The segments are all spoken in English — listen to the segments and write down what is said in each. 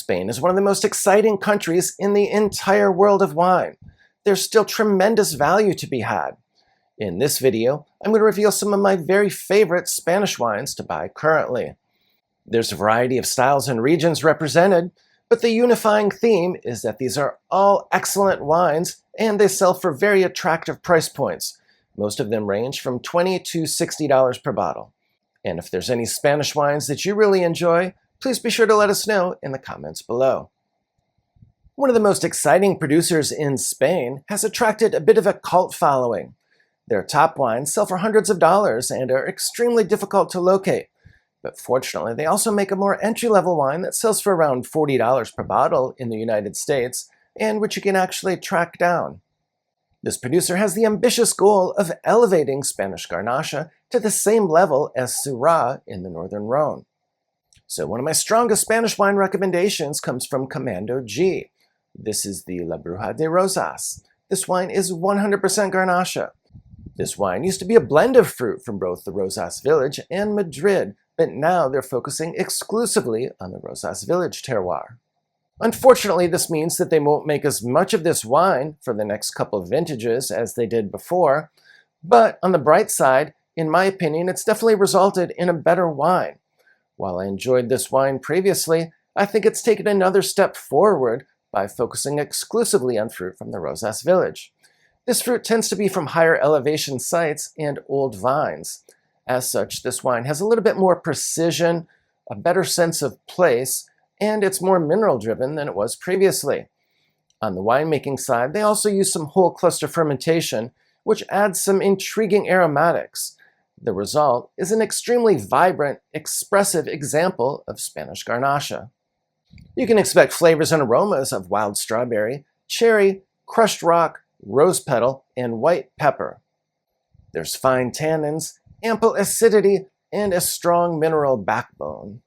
Spain is one of the most exciting countries in the entire world of wine. There's still tremendous value to be had. In this video, I'm going to reveal some of my very favorite Spanish wines to buy currently. There's a variety of styles and regions represented, but the unifying theme is that these are all excellent wines and they sell for very attractive price points. Most of them range from $20 to $60 per bottle. And if there's any Spanish wines that you really enjoy, please be sure to let us know in the comments below. One of the most exciting producers in Spain has attracted a bit of a cult following. Their top wines sell for hundreds of dollars and are extremely difficult to locate. But fortunately, they also make a more entry-level wine that sells for around $40 per bottle in the United States, and which you can actually track down. This producer has the ambitious goal of elevating Spanish Garnacha to the same level as Syrah in the Northern Rhone. So one of my strongest Spanish wine recommendations comes from Comando G. This is the La Bruja de Rozas. This wine is 100% Garnacha. This wine used to be a blend of fruit from both the Rozas village and Madrid, but now they're focusing exclusively on the Rozas village terroir. Unfortunately, this means that they won't make as much of this wine for the next couple of vintages as they did before, but on the bright side, in my opinion, it's definitely resulted in a better wine. While I enjoyed this wine previously, I think it's taken another step forward by focusing exclusively on fruit from the Rozas village. This fruit tends to be from higher elevation sites and old vines. As such, this wine has a little bit more precision, a better sense of place, and it's more mineral driven than it was previously. On the winemaking side, they also use some whole cluster fermentation, which adds some intriguing aromatics. The result is an extremely vibrant, expressive example of Spanish Garnacha. You can expect flavors and aromas of wild strawberry, cherry, crushed rock, rose petal, and white pepper. There's fine tannins, ample acidity, and a strong mineral backbone.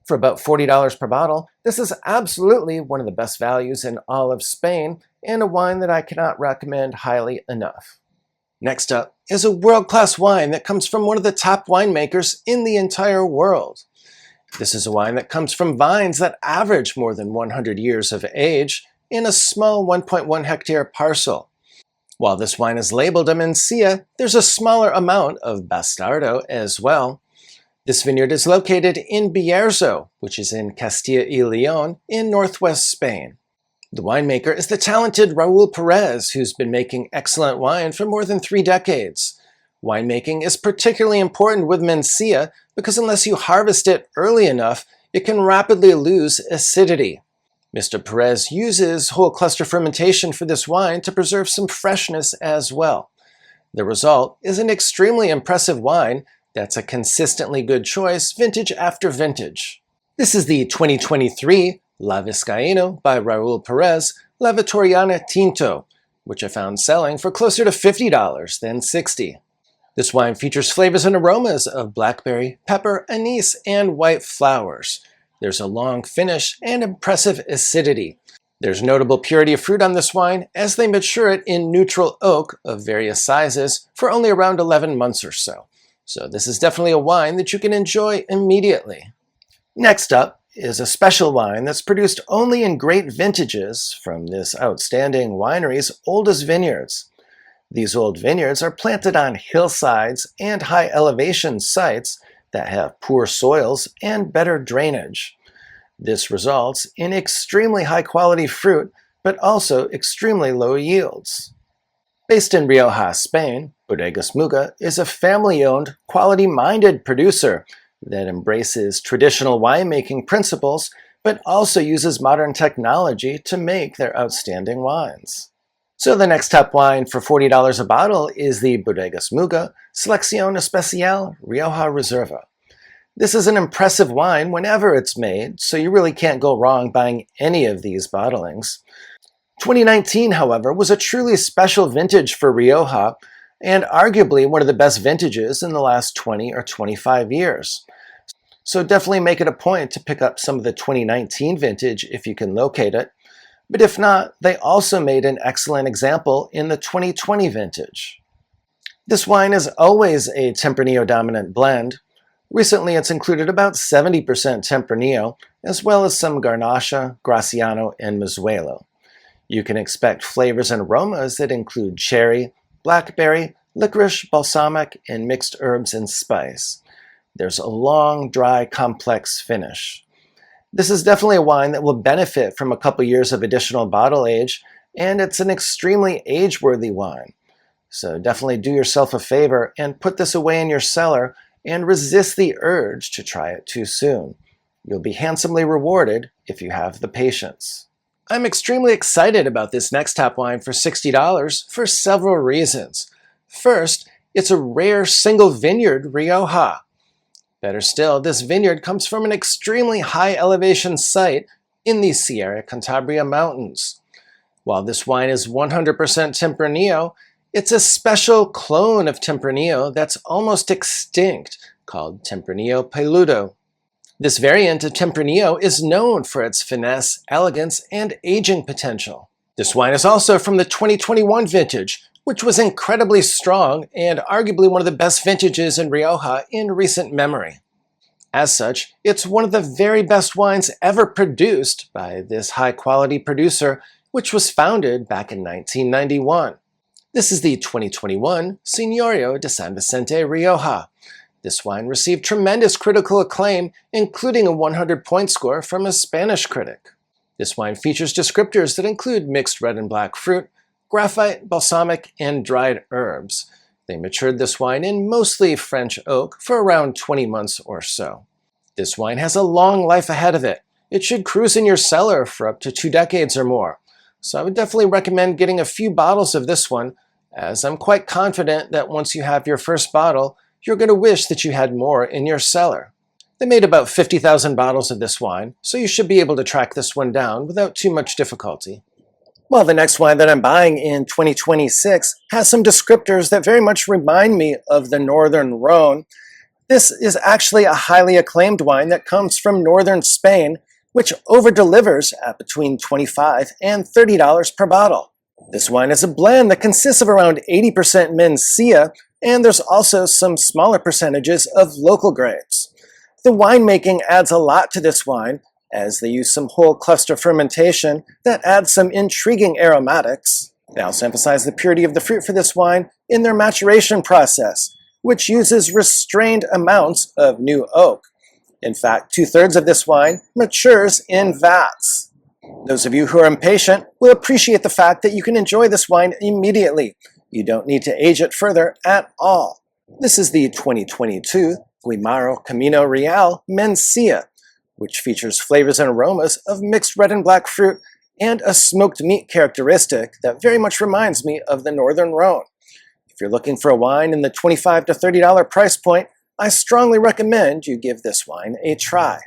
For about $40 per bottle, this is absolutely one of the best values in all of Spain, and a wine that I cannot recommend highly enough. Next up is a world-class wine that comes from one of the top winemakers in the entire world. This is a wine that comes from vines that average more than 100 years of age in a small 1.1 hectare parcel. While this wine is labeled a Mencia, there's a smaller amount of Bastardo as well. This vineyard is located in Bierzo, which is in Castilla y León in northwest Spain. The winemaker is the talented Raul Perez, who's been making excellent wine for more than 3 decades. Winemaking is particularly important with Mencia because unless you harvest it early enough, it can rapidly lose acidity. Mr. Perez uses whole cluster fermentation for this wine to preserve some freshness as well. The result is an extremely impressive wine that's a consistently good choice vintage after vintage. This is the 2023 La Vizcaina by Raul Perez La Vitoriana Tinto, which I found selling for closer to $50 than $60. This wine features flavors and aromas of blackberry, pepper, anise, and white flowers. There's a long finish and impressive acidity. There's notable purity of fruit on this wine as they mature it in neutral oak of various sizes for only around 11 months or so. So this is definitely a wine that you can enjoy immediately. Next up is a special wine that's produced only in great vintages from this outstanding winery's oldest vineyards. These old vineyards are planted on hillsides and high elevation sites that have poor soils and better drainage. This results in extremely high quality fruit, but also extremely low yields. Based in Rioja, Spain, Bodegas Muga is a family-owned, quality-minded producer that embraces traditional winemaking principles, but also uses modern technology to make their outstanding wines. So the next top wine for $40 a bottle is the Bodegas Muga Selección Especial Rioja Reserva. This is an impressive wine whenever it's made, so you really can't go wrong buying any of these bottlings. 2019, however, was a truly special vintage for Rioja, and arguably one of the best vintages in the last 20 or 25 years. So definitely make it a point to pick up some of the 2019 vintage if you can locate it. But if not, they also made an excellent example in the 2020 vintage. This wine is always a Tempranillo dominant blend. Recently, it's included about 70% Tempranillo, as well as some Garnacha, Graciano, and Mizuelo. You can expect flavors and aromas that include cherry, blackberry, licorice, balsamic, and mixed herbs and spice. There's a long, dry, complex finish. This is definitely a wine that will benefit from a couple years of additional bottle age, and it's an extremely age-worthy wine. So definitely do yourself a favor and put this away in your cellar and resist the urge to try it too soon. You'll be handsomely rewarded if you have the patience. I'm extremely excited about this next tap wine for $60 for several reasons. First, it's a rare single vineyard Rioja. Better still, this vineyard comes from an extremely high elevation site in the Sierra Cantabria Mountains. While this wine is 100% Tempranillo, it's a special clone of Tempranillo that's almost extinct, called Tempranillo Peludo. This variant of Tempranillo is known for its finesse, elegance, and aging potential. This wine is also from the 2021 vintage, which was incredibly strong and arguably one of the best vintages in Rioja in recent memory. As such, it's one of the very best wines ever produced by this high-quality producer, which was founded back in 1991. This is the 2021 Señorio de San Vicente Rioja. This wine received tremendous critical acclaim, including a 100-point score from a Spanish critic. This wine features descriptors that include mixed red and black fruit, graphite, balsamic, and dried herbs. They matured this wine in mostly French oak for around 20 months or so. This wine has a long life ahead of it. It should cruise in your cellar for up to 2 decades or more. So I would definitely recommend getting a few bottles of this one, as I'm quite confident that once you have your first bottle, you're going to wish that you had more in your cellar. They made about 50,000 bottles of this wine, so you should be able to track this one down without too much difficulty. Well, the next wine that I'm buying in 2026 has some descriptors that very much remind me of the Northern Rhone. This is actually a highly acclaimed wine that comes from northern Spain, which over-delivers at between $25 and $30 per bottle. This wine is a blend that consists of around 80% Mencia, and there's also some smaller percentages of local grapes. The winemaking adds a lot to this wine, as they use some whole cluster fermentation that adds some intriguing aromatics. They also emphasize the purity of the fruit for this wine in their maturation process, which uses restrained amounts of new oak. In fact, 2/3 of this wine matures in vats. Those of you who are impatient will appreciate the fact that you can enjoy this wine immediately. You don't need to age it further at all. This is the 2022 Guimaro Camino Real Mencia, which features flavors and aromas of mixed red and black fruit and a smoked meat characteristic that very much reminds me of the Northern Rhone. If you're looking for a wine in the $25 to $30 price point, I strongly recommend you give this wine a try.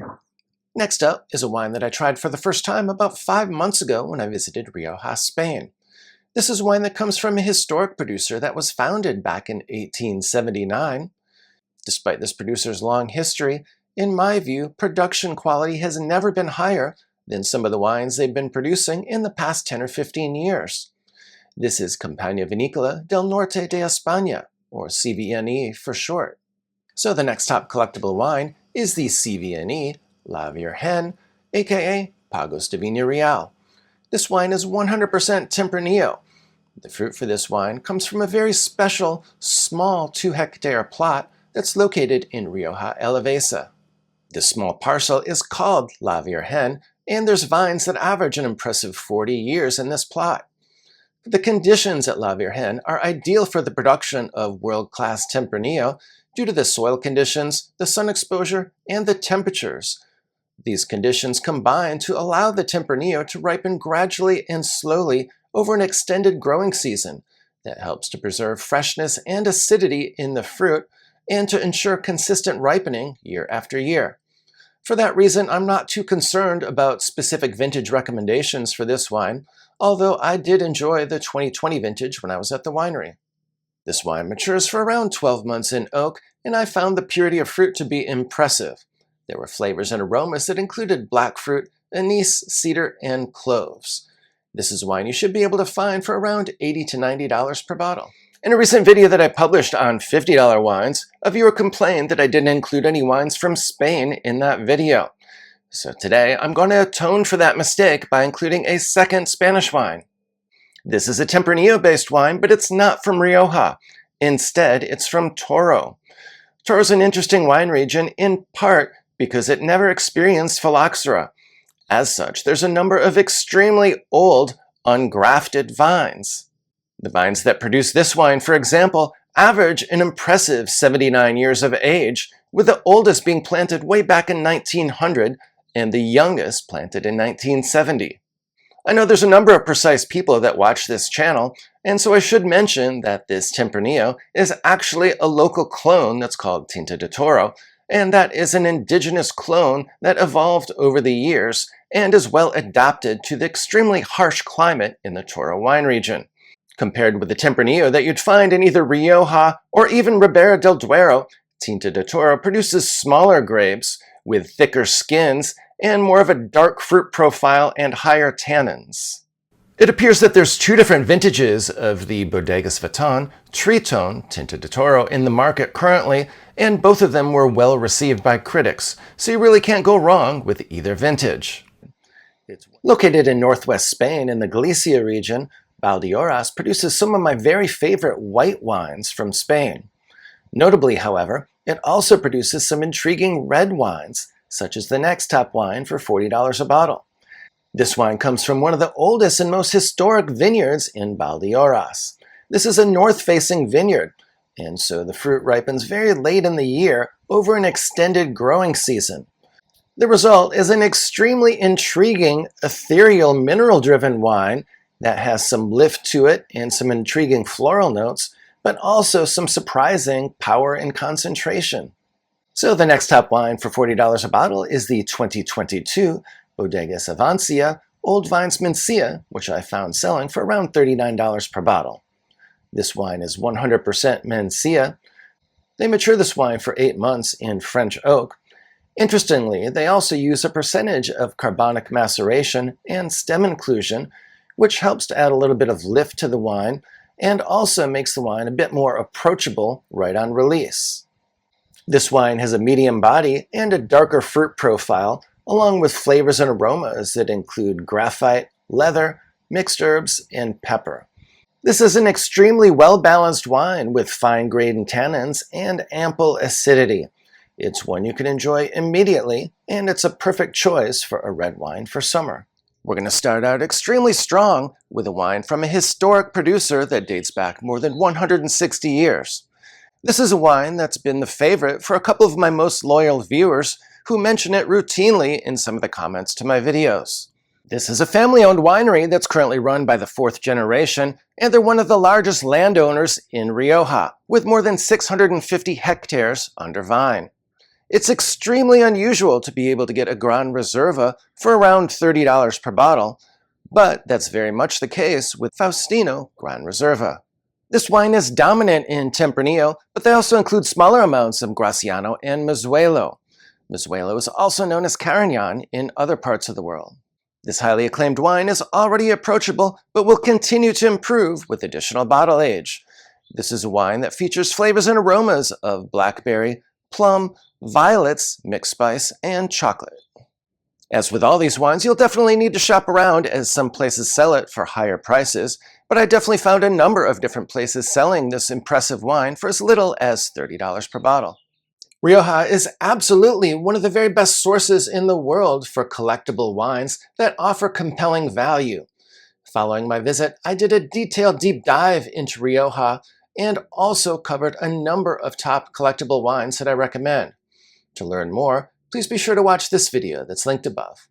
Next up is a wine that I tried for the first time about 5 months ago when I visited Rioja, Spain. This is wine that comes from a historic producer that was founded back in 1879. Despite this producer's long history, in my view, production quality has never been higher than some of the wines they've been producing in the past 10 or 15 years. This is Campagna Vinícola del Norte de España, or CVNE for short. So the next top collectible wine is the CVNE La Virgen, aka Pagos de Viña Real. This wine is 100% Tempranillo. The fruit for this wine comes from a very special, small 2-hectare plot that's located in Rioja Alavesa. This small parcel is called La Virgen, and there's vines that average an impressive 40 years in this plot. The conditions at La Virgen are ideal for the production of world-class Tempranillo due to the soil conditions, the sun exposure, and the temperatures. These conditions combine to allow the Tempranillo to ripen gradually and slowly over an extended growing season that helps to preserve freshness and acidity in the fruit and to ensure consistent ripening year after year. For that reason, I'm not too concerned about specific vintage recommendations for this wine, although I did enjoy the 2020 vintage when I was at the winery. This wine matures for around 12 months in oak, and I found the purity of fruit to be impressive. There were flavors and aromas that included black fruit, anise, cedar, and cloves. This is wine you should be able to find for around $80 to $90 per bottle. In a recent video that I published on $50 wines, a viewer complained that I didn't include any wines from Spain in that video. So today, I'm going to atone for that mistake by including a second Spanish wine. This is a Tempranillo-based wine, but it's not from Rioja. Instead, it's from Toro. Toro is an interesting wine region in part because it never experienced phylloxera. As such, there's a number of extremely old, ungrafted vines. The vines that produce this wine, for example, average an impressive 79 years of age, with the oldest being planted way back in 1900 and the youngest planted in 1970. I know there's a number of precise people that watch this channel, and so I should mention that this Tempranillo is actually a local clone that's called Tinta de Toro, and that is an indigenous clone that evolved over the years and is well adapted to the extremely harsh climate in the Toro wine region. Compared with the Tempranillo that you'd find in either Rioja or even Ribeira del Duero, Tinta de Toro produces smaller grapes with thicker skins and more of a dark fruit profile and higher tannins. It appears that there's two different vintages of the Bodegas Tritone Tinta de Toro in the market currently, and both of them were well received by critics, so you really can't go wrong with either vintage. It's located in northwest Spain in the Galicia region. Valdeorras produces some of my very favorite white wines from Spain. Notably, however, it also produces some intriguing red wines, such as the next top wine for $40 a bottle. This wine comes from one of the oldest and most historic vineyards in Valdeorras. This is a north-facing vineyard, and so the fruit ripens very late in the year over an extended growing season. The result is an extremely intriguing, ethereal, mineral-driven wine that has some lift to it and some intriguing floral notes, but also some surprising power and concentration. So the next top wine for $40 a bottle is the 2022 Bodegas Avancia Old Vines Mencia, which I found selling for around $39 per bottle. This wine is 100% Mencia. They mature this wine for 8 months in French oak. Interestingly, they also use a percentage of carbonic maceration and stem inclusion, which helps to add a little bit of lift to the wine and also makes the wine a bit more approachable right on release. This wine has a medium body and a darker fruit profile, along with flavors and aromas that include graphite, leather, mixed herbs, and pepper. This is an extremely well-balanced wine with fine-grained tannins and ample acidity. It's one you can enjoy immediately, and it's a perfect choice for a red wine for summer. We're going to start out extremely strong with a wine from a historic producer that dates back more than 160 years. This is a wine that's been the favorite for a couple of my most loyal viewers who mention it routinely in some of the comments to my videos. This is a family-owned winery that's currently run by the 4th generation, and they're one of the largest landowners in Rioja, with more than 650 hectares under vine. It's extremely unusual to be able to get a Gran Reserva for around $30 per bottle, but that's very much the case with Faustino Gran Reserva. This wine is dominant in Tempranillo, but they also include smaller amounts of Graciano and Mizuelo. Mizuelo is also known as Carignan in other parts of the world. This highly acclaimed wine is already approachable, but will continue to improve with additional bottle age. This is a wine that features flavors and aromas of blackberry, plum, violets, mixed spice, and chocolate. As with all these wines, you'll definitely need to shop around as some places sell it for higher prices, but I definitely found a number of different places selling this impressive wine for as little as $30 per bottle. Rioja is absolutely one of the very best sources in the world for collectible wines that offer compelling value. Following my visit, I did a detailed deep dive into Rioja and also covered a number of top collectible wines that I recommend. To learn more, please be sure to watch this video that's linked above.